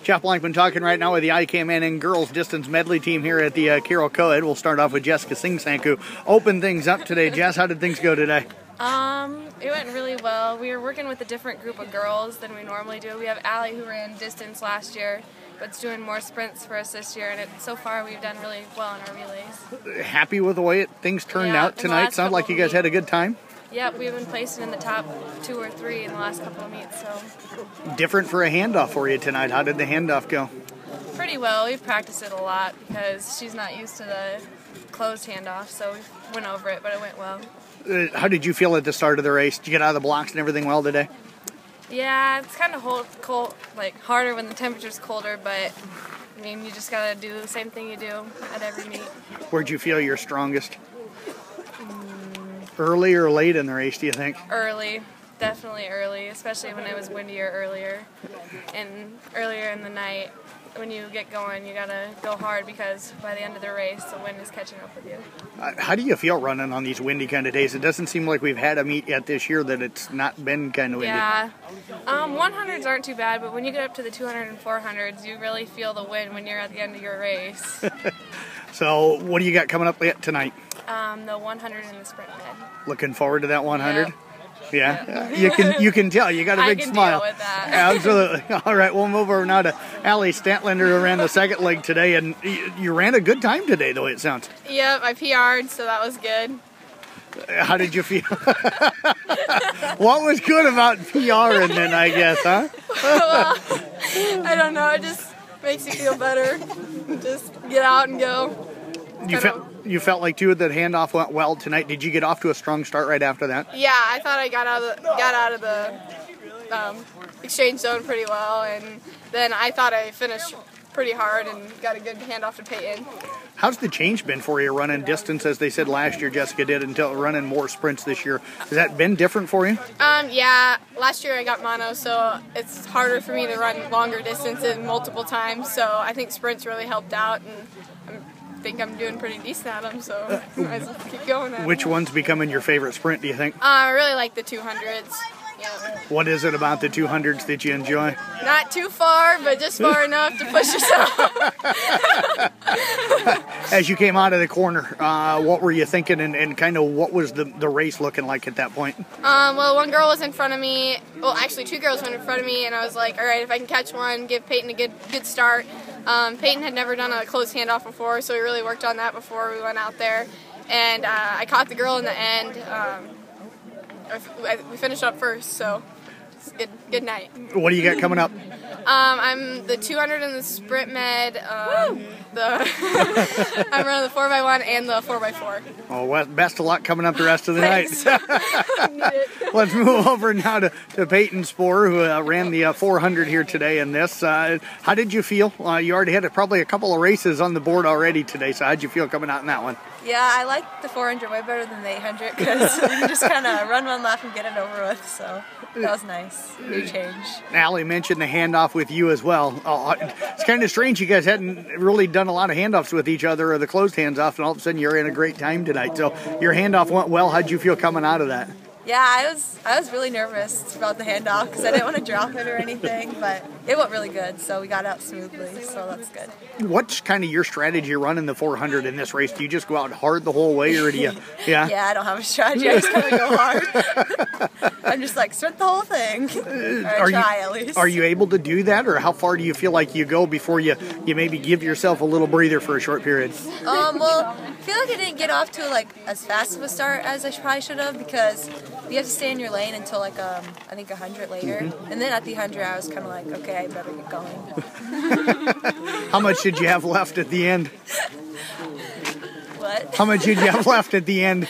Jeff Blankman talking right now with the IKM and girls distance medley team here at the Carroll CoEd. We'll start off with Jessica Singh, who opened things up today. Jess, how did things go today? It went really well. We were working with a different group of girls than we normally do. We have Allie, who ran distance last year, but is doing more sprints for us this year, and so far we've done really well in our relays. Happy with the way things turned out tonight? Sounds like you guys had a good time? Yep, we've been placing in the top 2 or 3 in the last couple of meets. So different for a handoff for you tonight. How did the handoff go? Pretty well. We've practiced it a lot because she's not used to the closed handoff, so we went over it, but it went well. How did you feel at the start of the race? Did you get out of the blocks and everything well today? Yeah, it's kind of cold, like harder when the temperature's colder, but I mean, you just gotta do the same thing you do at every meet. Where'd you feel you're strongest? Early or late in the race, do you think? Early, definitely early, especially when it was windier earlier. And earlier in the night, when you get going, you gotta go hard because by the end of the race, the wind is catching up with you. How do you feel running on these windy kind of days? It doesn't seem like we've had a meet yet this year that it's not been kind of windy. Yeah, 100s aren't too bad, but when you get up to the 200 and 400s, you really feel the wind when you're at the end of your race. So, what do you got coming up tonight? The 100 in the sprint med. Looking forward to that 100? Yeah. You can tell. You got a big smile. Deal with that. Absolutely. All right, we'll move over now to Allie Sundlander, who ran the second leg today, and you ran a good time today, though, it sounds. Yep, I PR'd, so that was good. How did you feel? What was good about PRing then, I guess, huh? Well, I don't know. It just makes you feel better. Just get out and go. You felt like too that handoff went well tonight. Did you get off to a strong start right after that? Yeah, I thought I got out of the exchange zone pretty well, and then I thought I finished pretty hard and got a good handoff to Peyton. How's the change been for you running distance, as they said last year, Jessica did, until running more sprints this year? Has that been different for you? Yeah, last year I got mono, so it's harder for me to run longer distances multiple times, so I think sprints really helped out, and I think I'm doing pretty decent at them, so I might as well keep going at Which one's becoming your favorite sprint, do you think? I really like the 200s. Yeah. What is it about the 200s that you enjoy? Not too far, but just far enough to push yourself. As you came out of the corner, what were you thinking, and kind of what was the race looking like at that point? Well, one girl was in front of me. Well, actually, 2 girls went in front of me, and I was like, all right, if I can catch one, give Peyton a good start. Peyton had never done a closed handoff before, so we really worked on that before we went out there. And I caught the girl in the end. We finished up first, so it's good night. What do you got coming up? I'm the 200 in the sprint med. I'm running the 4x1 and the 4x4. Oh, well, best of luck coming up the rest of the night. Let's move over now to Peyton Spore, who ran the 400 here today in this. How did you feel? You already had probably a couple of races on the board already today, so how did you feel coming out in that one? Yeah, I like the 400 way better than the 800 because you can just kind of run one lap and get it over with, so that was nice. New change. Allie mentioned the handoff with you as well. It's kind of strange you guys hadn't really done a lot of handoffs with each other or the closed hands off, and all of a sudden you're in a great time tonight. So your handoff went well. How'd you feel coming out of that? Yeah, I was really nervous about the handoff because I didn't want to drop it or anything, but it went really good, so we got out smoothly, so that's good. What's kind of your strategy running the 400 in this race? Do you just go out hard the whole way, or do you? Yeah. Yeah, I don't have a strategy. I just kind of go hard. I'm just like sprint the whole thing. Or try at least. Are you able to do that, or how far do you feel like you go before you maybe give yourself a little breather for a short period? Well, I feel like I didn't get off to like as fast of a start as I probably should have because you have to stay in your lane until like I think 100 later, and then at the 100 I was kind of like, okay, I better get going. How much did you have left at the end? What? How much did you have left at the end?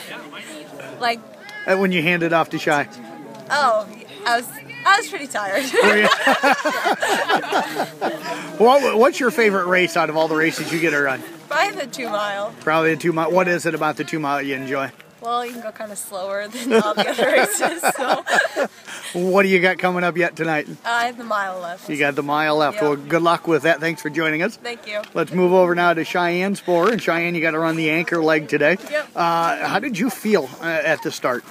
Like when you handed off to Shy? Oh, I was pretty tired. What's your favorite race out of all the races you get to run? Probably the 2 mile. Probably the 2 mile. What is it about the 2 mile you enjoy? Well, you can go kind of slower than all the other races. So. What do you got coming up yet tonight? I have the mile left. You got the mile left. Yep. Well, good luck with that. Thanks for joining us. Thank you. Let's move over now to Cheyenne Spore. And Cheyenne, you got to run the anchor leg today. Yep. How did you feel at the start?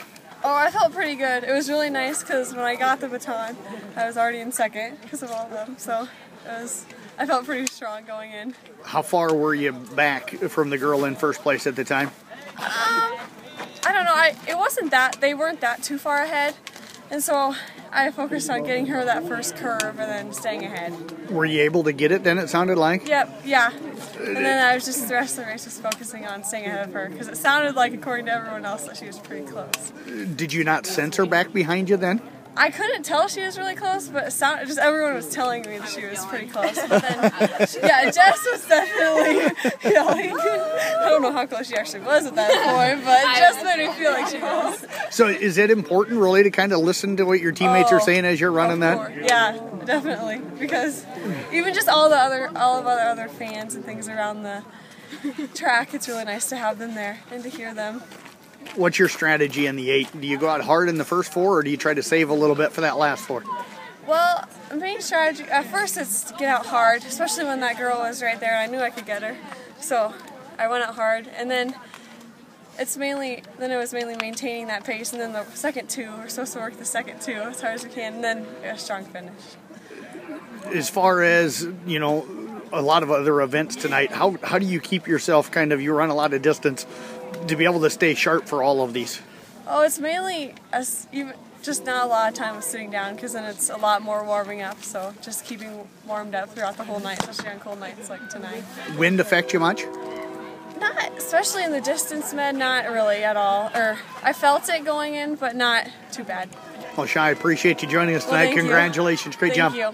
Oh, I felt pretty good. It was really nice because when I got the baton, I was already in second because of all of them. So I felt pretty strong going in. How far were you back from the girl in first place at the time? I don't know. It wasn't that, they weren't that too far ahead. And so I focused on getting her that first curve and then staying ahead. Were you able to get it then, it sounded like? Yep, yeah. And then I was just, the rest of the race, just focusing on staying ahead of her because it sounded like, according to everyone else, that she was pretty close. Did you not sense her back behind you then? I couldn't tell she was really close, but it sounded, just everyone was telling me that she was pretty close. But then, yeah, Jess was definitely yelling. I don't know how close she actually was at that point, but Jess made me feel like she was. So is it important really to kind of listen to what your teammates are saying as you're running that? Yeah, definitely. Because even just all of the other fans and things around the track, it's really nice to have them there and to hear them. What's your strategy in the 8? Do you go out hard in the first 4, or do you try to save a little bit for that last 4? Well, the main strategy, at first it's to get out hard, especially when that girl was right there and I knew I could get her. So I went out hard, and then it was mainly maintaining that pace, and then the second 2, we're supposed to work the second 2 as hard as we can, and then a strong finish. As far as, you know, a lot of other events tonight, how do you keep yourself you run a lot of distance, to be able to stay sharp for all of these? Oh, it's mainly just not a lot of time of sitting down, because then it's a lot more warming up, so just keeping warmed up throughout the whole night, especially on cold nights like tonight. Wind affect you much? Not, especially in the distance med, not really at all. Or I felt it going in, but not too bad. Well, Shy, I appreciate you joining us tonight. Well, Congratulations. Great job. Thank you.